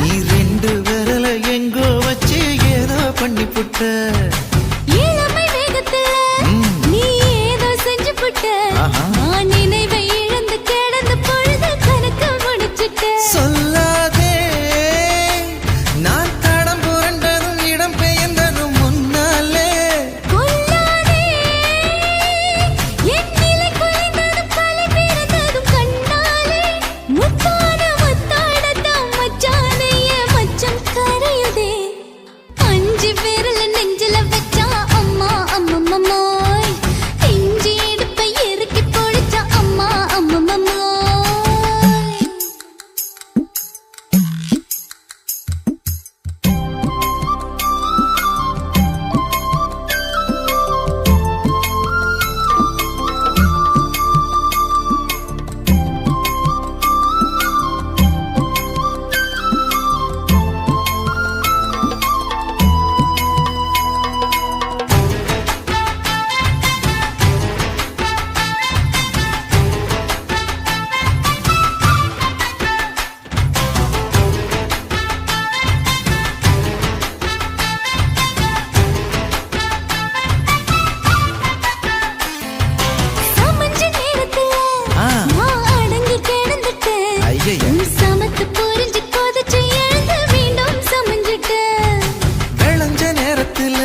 நீ ரெண்டு விரல எங்கோ வச்சு ஏதோ பண்ணி புட்ட இளமை வேகத்துல நீ ஏதோ செஞ்சு புட்ட நான் நினைவை இழந்து கிடந்த பொழுது கணக்கு முடிச்சிட்ட சொல்லாதே நான் தடம் புரண்டதும் இடம் பெயர்ந்ததும் முன்னாலே கொல்லாதே என் நிலை குலைந்ததும் கலை பிறந்ததும் கண்ணாலே முத்தான முத்தாடத்தான் மச்சானைய மச்சம் கரையுதே அஞ்சு விரல நெஞ்சில வச்சா அம்மா அம்மம்மாய் இஞ்சி இடுப்பை இறுக்கி பொடிச்சா அம்மா அம்மம்மாய் சமத்து புரிஞ்சு கொதிச்சு எழுந்து மீண்டும் சமைஞ்சிட்ட விளைஞ்ச நேரத்துல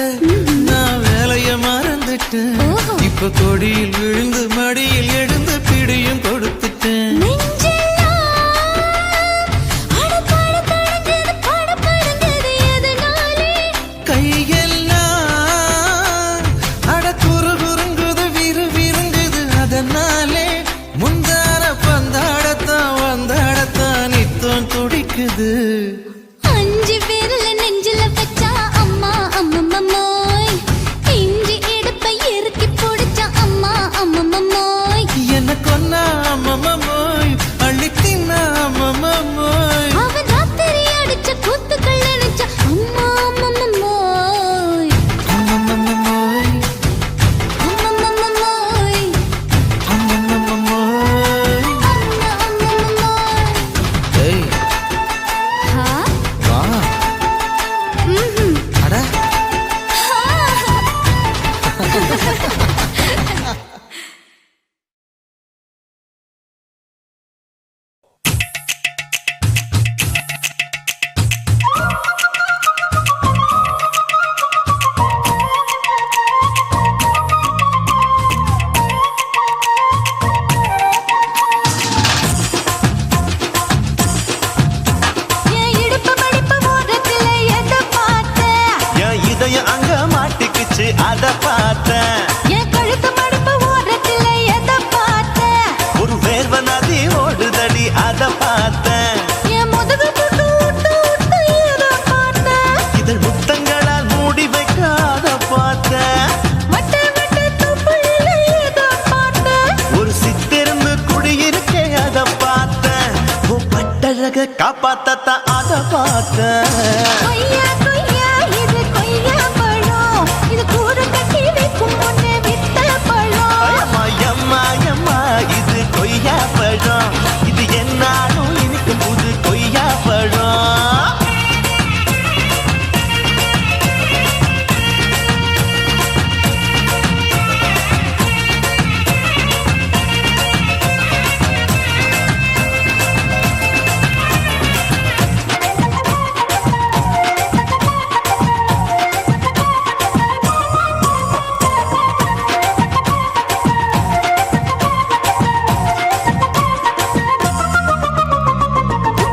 நான் வேலைய மறந்துட்டேன் இப்ப கொடியில் விழுந்து மடியில் எழுந்து பிடியும் கொடுத்துட்டேன் கையெல்லாம் அட குறுகுறுங்குது விறுவிறுங்குது அதனாலே முந்தார பந்தாடத்தான் வந்தாடத்தான் நித்தம் துடிக்குது அஞ்சு விரல நெஞ்சில வச்சா அம்மா அம்மம்மாய் இஞ்சி இடுப்பை இறுக்கி பொடிச்சா அம்மா அம்மம்மாய் காப்பாத்தத்த அத பார்த்த கொய்யா கொய்யா இது கொய்யா பழம் இது கூறு கட்டி வைக்கும் முன்னே வித்த பழம் அம்மா எம்மா எம்மா இது கொய்யா பழம் இது என்னாலும் இனிக்கும் புது கொய்யா பழம்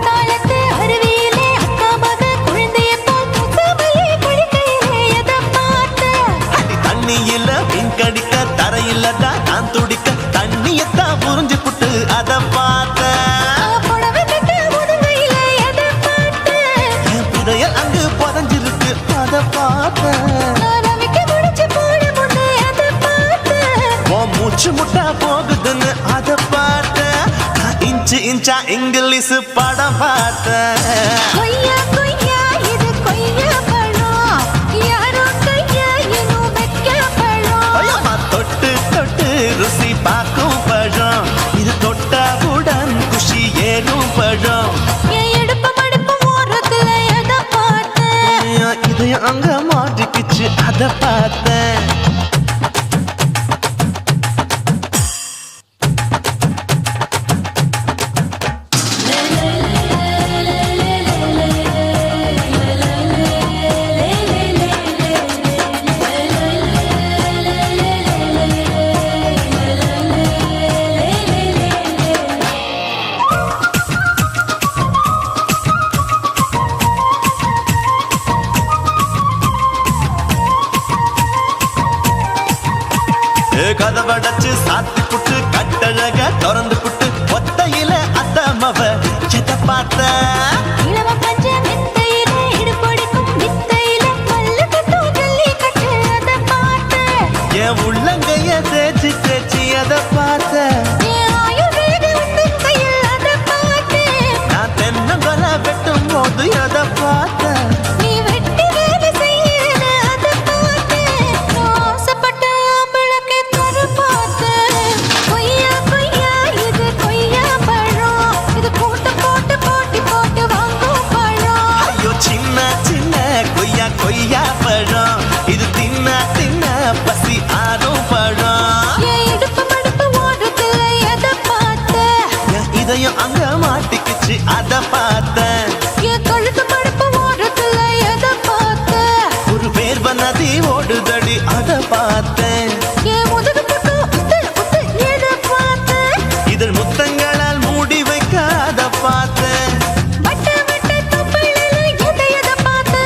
தாளத்து அருவியிலே அக்கா மக குழந்தைய போல் முகமலே குளிக்கையிலே எதை பார்த்த அடி தண்ணியில மீன் கடிக்க தரையில்லடா நான் துடிக்க தண்ணியத்தான் புரிஞ்சு புட்டு அத பார்த்த புடவை கட்ட முதுகையிலே எதை பார்த்த என் புதையல் அங்கு புதஞ்சிருக்கு அத பார்த்த ரவிக்க முடிச்சு போட முன்னே எதை பார்த்த உன் மூச்சு முட்டா போகுதுன்னு அத பார்த்த இன்ச்சு இன்ச்சா இங்கிலீஷ் படம் பார்த்த கொய்யா கொய்யா இது கொய்யா பழம் யாரோ கையா இன்னும் வைக்க பழம் ஐயம்மா தொட்டு தொட்டு ருசி பார்க்கும் பழம் இது தொட்டாவுடன் குஷி ஏறும் பழம் என் இடுப்பு மடுப்பு ஓரத்துல எதை பார்த்த இதயம் அங்க மாட்டிக்கிச்சு அத பார்த்தேன் கதவடைச்சு சாத்தி புட்டு கட்டழக திறந்து புட்டு ஒத்தையில அத்தமவ எதை பார்த்த இளவ பஞ்ச மெத்தையில இடுப்படிக்கும் வித்தையில மல்லு கட்டும் ஜல்லி கட்டு அதை பார்த்த என் உள்ளங்கைய தேய்ச்சி தேய்ச்சி எதை பார்த்த என் ஆயுர்வேத உந்தன் கையில் அதை பார்த்த நான் தென்னங்கொல வெட்டும் போது எதை பார்த்த நீ வெட்டி வேலை செய்யற அதை பார்த்த ஆசைப்பட்ட ஆம்பளக்கு தர பார்த்த கொய்யா கொய்யா இது கொய்யா பழம் இது கூட்டு போட்டு போட்டி போட்டு வாங்கும் பழம் ஐயோ சின்ன சின்ன கொய்யா கொய்யா பழம் இது தின்ன தின்ன பசி ஆறும் பழம் என் இடுப்பு மடுப்பு ஓரத்துல எதை பார்த்த என் இதயம் அங்க மாட்டிக்கிச்சு அத பார்த்தேன் என் கழுத்து மடுப்பு ஓரத்துல எதை பார்த்த ஒரு வேர்வ நதி ஓடுதடி அத பார்த்தேன் என் முதுகு பக்கம் உத்து உத்து எதை பார்த்த இதழ் முத்தங்களால் மூடி வைக்க அத பார்த்தேன் வட்ட வட்ட தொப்பையில எதை பார்த்த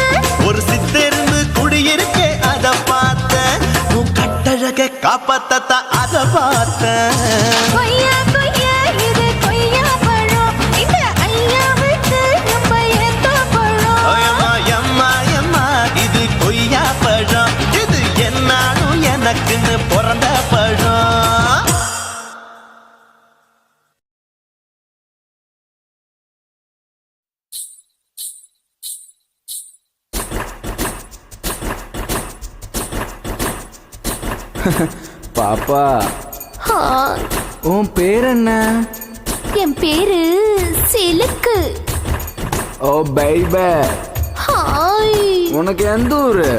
ஒரு சித்தெருந்து குடியிருக்கே அத பார்த்தேன் உன் கட்டழக காப்பாத்தத்த அத பார்த்தேன் கொய்யா கொய்யா இது கொய்யா பழம் இந்த ஐயாவுக்கு ரொம்ப ஏத்த பழம் எம்மா எம்மா எம்மா இது கொய்யா பழம் இது என்னாலும் எனக்குன்னு பிறந்த பழம் பாப்பா ஹாய் உன் பேர் என்ன? என் பேரு சிலுக்கு ஓ பைபே, ஹாய் உனக்கு எந்த ஊரு?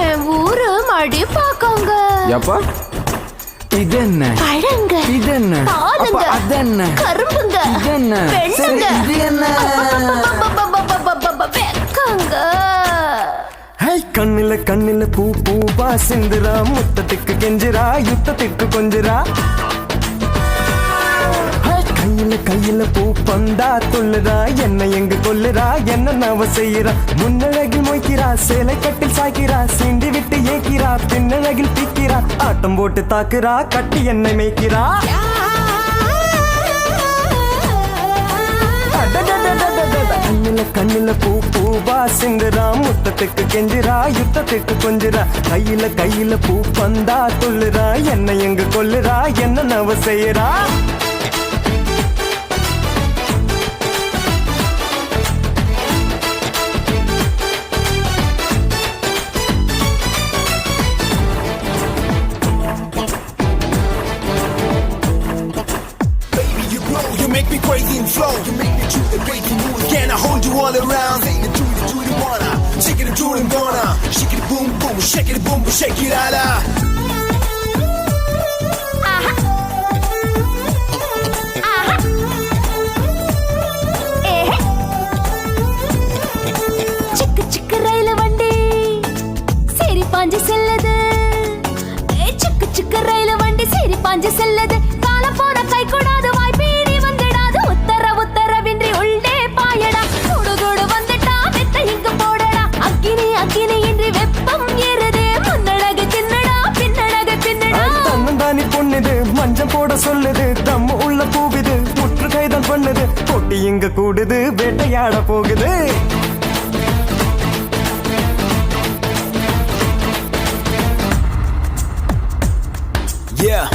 என் ஊரு மடிப்பாக்கங்க எப்பா இது என்ன? பழங்க இது என்ன? பாலுங்க அப்ப அது என்ன? கரும்புங்க இது என்ன? பெண்ணுங்க சரி, இது என்ன? வெக்கங்க ஹை கண்ணில கண்ணில பூ பூவா சிந்துரா முத்தத்துக்கு கெஞ்சிரா யுத்தத்துக்கு கொஞ்சிரா கையில கையில பூ பந்தா துள்ளுறா என்ன எங்க கொல்லுறா என்ன நவ செய்யறா முன்னழகில் மொய்க்கிறா சேலை கட்டில் சாய்க்கிறா சீண்டி விட்டு ஏக்கிறா பின்னழகில் பிக்கிறா ஆட்டம் போட்டு தாக்குறா கட்டி என்னை மேய்க்கிறா கண்ணில கண்ணில பூ பூவா சிந்துரா முத்தத்துக்கு கெஞ்சிரா யுத்தத்துக்கு கொஞ்சிரா கையில கையில பூ பந்தா துள்ளுறா என்ன எங்க கொல்லுறா என்ன நவ செய்யறா doing gonna shake it boom boom, shake it boom boom, shake it ala. சிக்கு சிக்கு ரயில் வண்டி சரி பாஞ்சு செல்லது சிக்கு சிக்கு ரயில் வண்டி சரி பாஞ்சு செல்லது காலம் போன கை கூடாது வாய்ப்பீடி வந்துடாது உத்தரவின்றி உள்ளே பாயடா சுடுகுடு வந்துட்டா வெத்த இங்கு போடடா அக்கினி அக்கினி இன்றி வெப்பம் ஏறுது முன்னழகு தின்னடா பின்னழகு தின்னடா தன்னந்தானி பொண்ணுது மஞ்சம் போட சொல்லுது தம் உள்ள பூவிது முற்று கைதான் பண்ணுது பொட்டி இங்க கூடுது வேட்டையாட போகுது Yeah.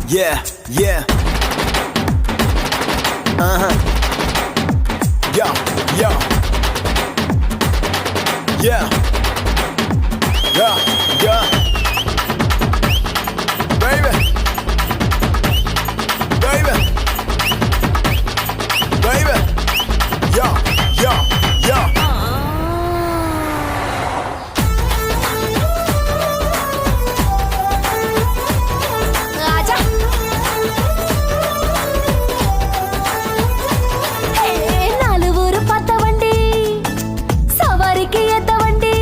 Yeah, yeah. Yo, yo. Yeah. Yeah, yeah. Baby. Baby. Baby. Yo, yo, yo. ராஜா நாலு ஊரு பார்த்த வண்டி சவாரிக்கு ஏத்த வண்டி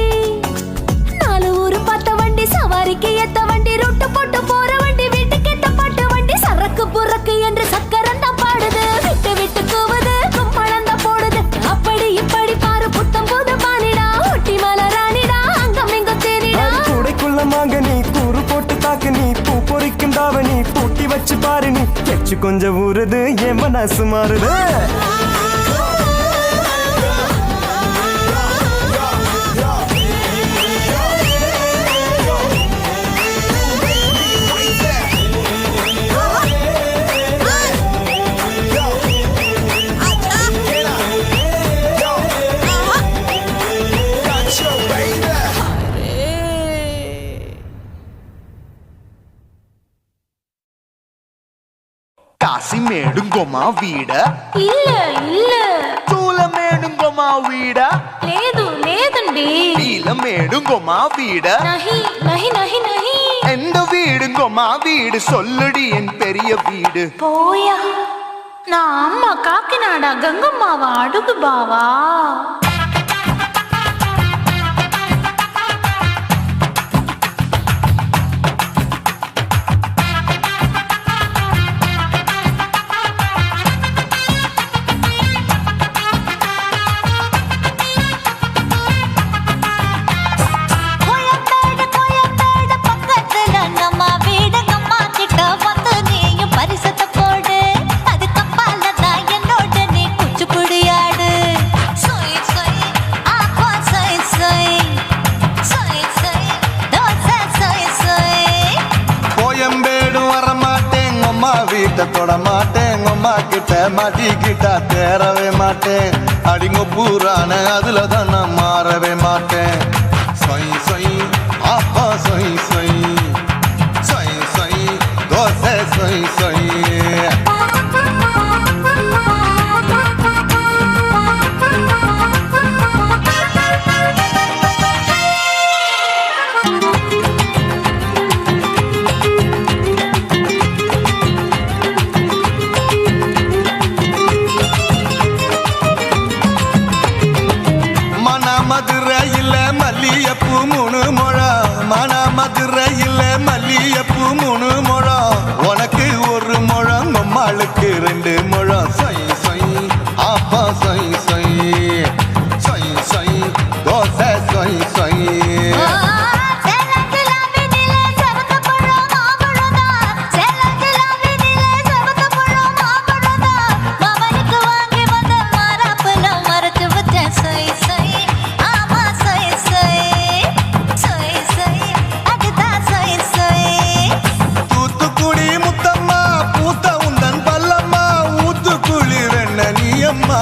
நாலு ஊரு பார்த்த வண்டி சவாரிக்கு ஏத்த வண்டி ரொட்டு போட்டு போற வண்டி வீட்டுக்கு ஏத்த பாட்டு வண்டி சரக்கு புறக்கு என்று சக்கரம் தான் பாடுது விட்டு விட்டு கூவுது கும்பளம் தான் போடுது அப்படி இப்படி பாரு புத்தம் புது பானிடா ஒட்டி மலராணிடா அங்கம் இங்கும் தேனிடா கூடைக்குள்ள மாங்க நீ கூறு போட்டு தாக்கு நீ பூ பொறிக்கும் தாவணி பூட்டி வச்சு பாரு நீ எச்சு கொஞ்சம் ஊறுது என் மனசு மாறுது కాశీమేడుంగోమా వీడ இல்ல இல்ல చూలమేడుంగోమా వీడ లేదు లేదండి నీలమేడుంగోమా వీడ நஹி நஹி நஹி நஹி எந்த வீடுங்கோமா வீடு சொல்லுடி என் பெரிய வீடு போயா நான் அம்மா காக்கிநாடா கங்கம்மாவா அடுகு பாவா வீட்டை தொட மாட்டேன் அம்மா கிட்ட மாட்டிக்கிட்டா தேரவே மாட்டேன் அடிங்க பூரான அதுல தான் நான் மாறவே மாட்டேன் சொய் சொய் அப்பா சொய் சொய் சொய் சொய் தோசை சொய் சொய் மல்லியப்பூ மூணு முழம் மதுரையில் மல்லியப்பூ மூணு முழம் உனக்கு ஒரு முழம் அம்மாளுக்கு 2 முழம் சொய் சொய் அப்பா சொய் சொய் சொய் சொய் தோசை சொய் சொய் அம்மா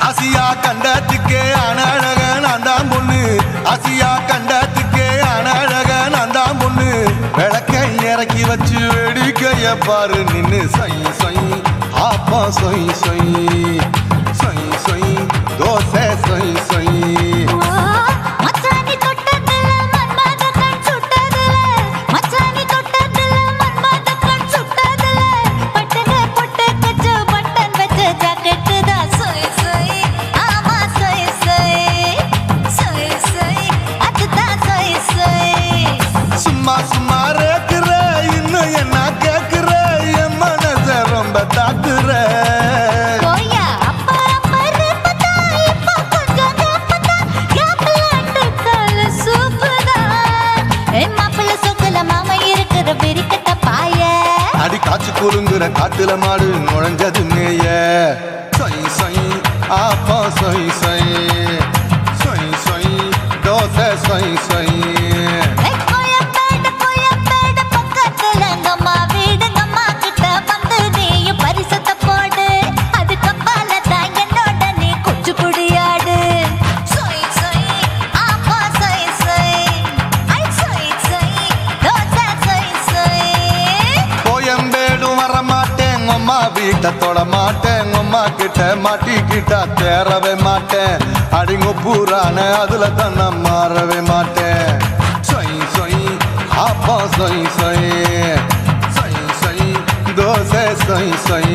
ஆசியா கண்டத்துக்கே அனழக நான் தான் பொண்ணு ஆசியா கண்டத்துக்கே அனழக நான் தான் பொண்ணு விளக்கை இறக்கி வச்சு வேடிக்கைய பாரு நின்னு சொய் சொய் ஆப்பா சொய் சொய் சொய் சொய் தோசை சொய் சொய் மச்சானி தொட்டதுல மன்மத கண் சுட்டதுல மச்சானி தொட்டதுல மன்மத கண் சுட்டதுல பட்டங்க பொட்டு கச்சு பட்டன் வச்ச ஜாக்கெட் தான் சொய் சொய் ஆமா சொய் சொய் சொய் சொய் அதுதான் சொய் சொய் சும்மா சும்மா ரேக்குற இன்னும் என்ன கேக்குற என் மனச ரொம்ப தாக்குற கோயா அப்பா அப்பா ரப்பதா இப்போ கொஞ்சம் ரப்பதா கேப்லாண்டு கால சூப்பரா ஏ மாப்பிள்ள சொக்கல மாமா இருக்கிற பெரிக்கட்ட பாய அடி காய்ச்சி குறுங்குற காட்டுல மாடு நுழைஞ்சது மேய சொய் சொய் ஆப்பா சொய் சொய் சொய் சொய் தோசை சொய் சொய் கோயம்பேடு பக்கத்துல எங்கம்மா வீடு அம்மா கிட்ட வந்து நீயும் பரிசத்தை போடு அதுக்கப்பால தான் என்னோட நீ குச்சி புடியாடு சொய் சொய் ஆப்பா சொய் சொய் ஐ சொய் சொய் தோசை சொய் சொய் கோயம்பேடும் வர மாட்டேன் அம்மா வீட்டை தொட மாட்டேன் அம்மா கிட்ட மாட்டிக்கிட்டா தேரவே மாட்டேன் அடிங்க பூரான அதுல தான் நான் மாறவே மாட்டேன் சொய் சொய் ஆப்பா சொய் சொய் சொய் சொய் தோசை சொய் சொய்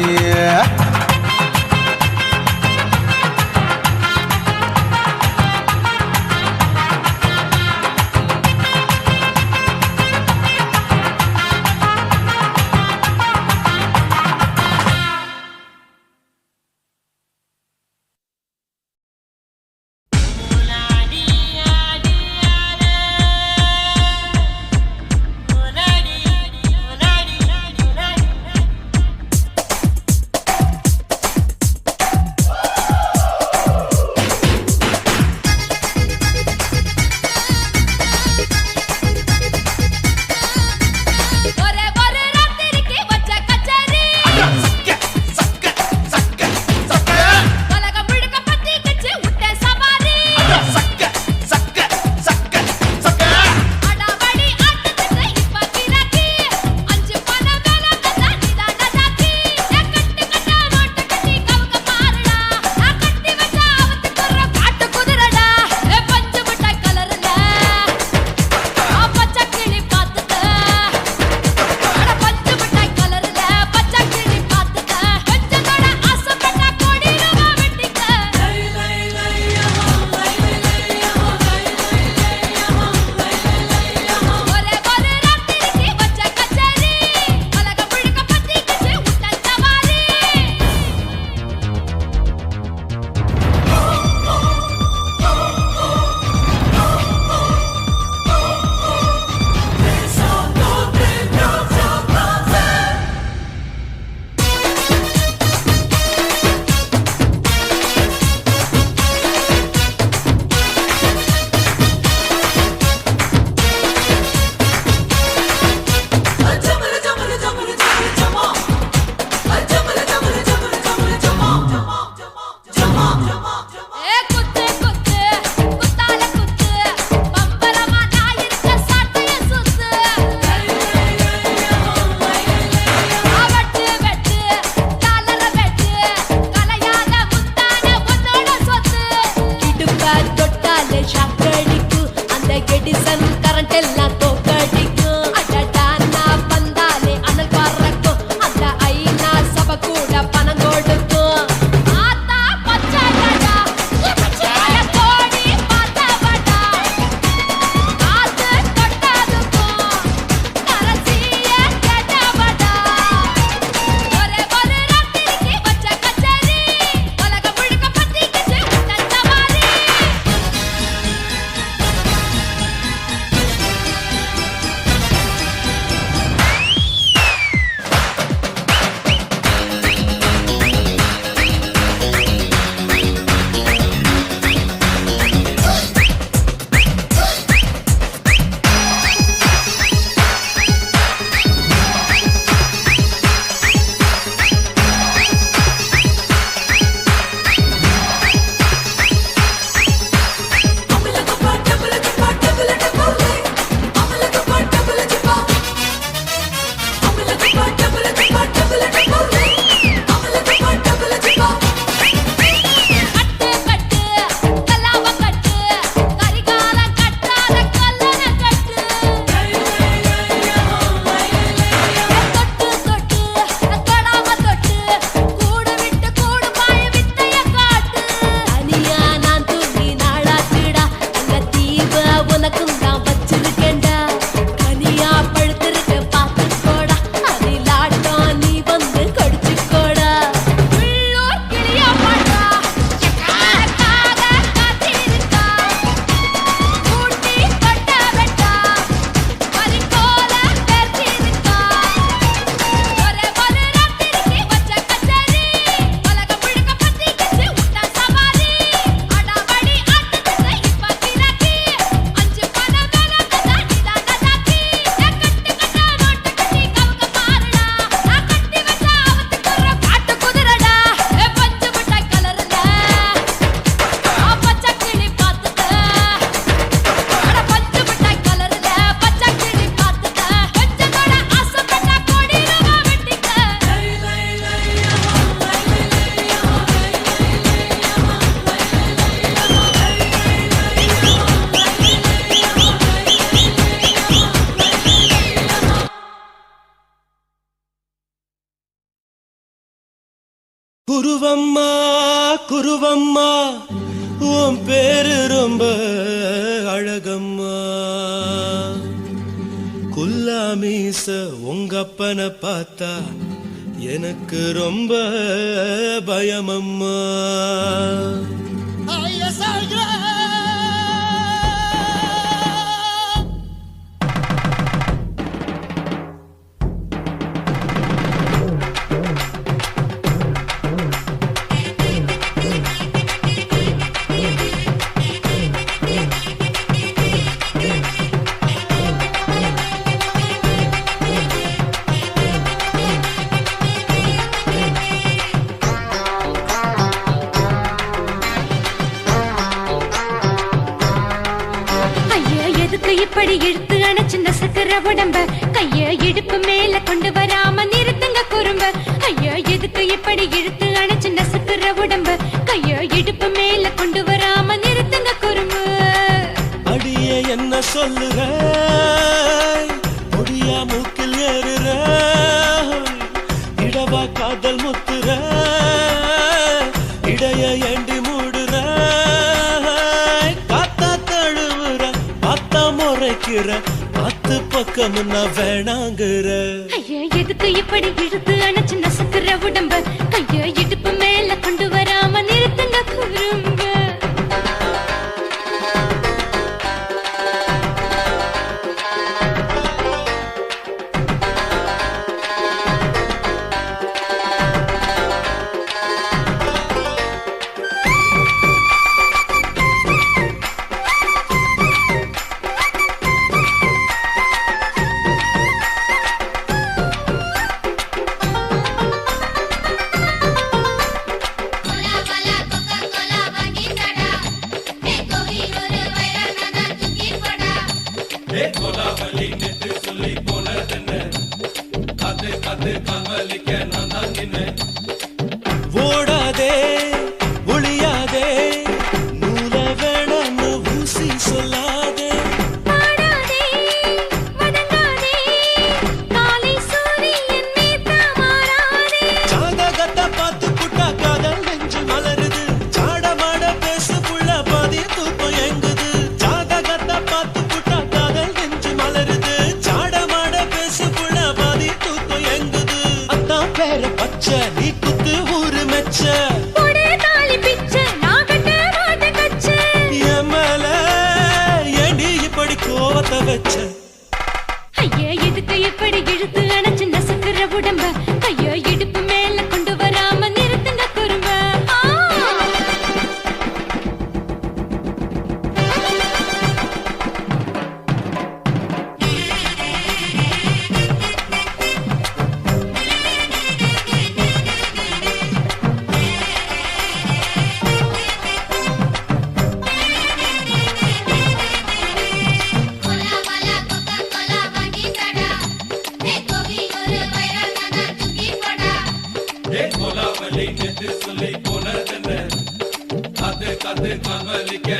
குருவம்மா குருவம்மா உன் பேரு ரொம்ப அழகம்மா குல்லாமீச உங்கப்பனை பார்த்தா எனக்கு ரொம்ப பயமம்மா இப்படி இழுத்து அணைச்சு நசுக்கிற உடம்ப கைய இடுப்பு மேல கொண்டு வராம நிறுத்துங்க குறும்ப ஐயா எதுக்கு இப்படி இழுத்து அணைச்சு நசுக்கிற உடம்ப கைய இடுப்பு மேல கொண்டு வராம நிறுத்துங்க குறும்பு அடிய என்ன சொல்லுற முடியா மூக்கில் ஏறுற இடவா காதல் முத்துற இடைய ஏண்டி மூடுற காத்தா தழுவுற பார்த்தா முறைக்கிற பத்து பக்கம் நான் வேணாங்குற ஐயா எதுக்கு இப்படி இழுத்து அணைச்சு நசுக்கிற உடம்ப கைய இடுப்பு மேல கொண்டு வராம நிறுத்துங்க குறும்ப ஓடாதே ஒளியாதே நூல வேணான்னு ஊசி சொல்லாதே பாடாதே வதங்காதே காலை சூரியன் மீத மாறாதே ஜாதகத்தை பார்த்து புட்டா காதல் நெஞ்சு மலருது சாடமாட பேசு புள்ள பாதி தூக்கம் எங்குது ஜாதகத்தை பார்த்து புட்டா காதல் நெஞ்சு மலருது சாடமாட பேசு புள்ள பாதி தூக்கம் எங்குது அத்தான் பேர பச்சை நீ குத்து ஊரு மெச்ச போடே தாலி பிச்சை நான் கட்ட மாட்ட கச்சை என் மேல ஏண்டி இப்படி கோவத்தை வச்ச ஐயா எதுக்கு இப்படி இழுத்து அணைச்சு நசுக்கிற உடம்ப கைய இடுப்பு மேல கொண்டு வராம நிறுத்துங்க குறும்ப சொல்லி போனதென்ன அது கது கமலிக்க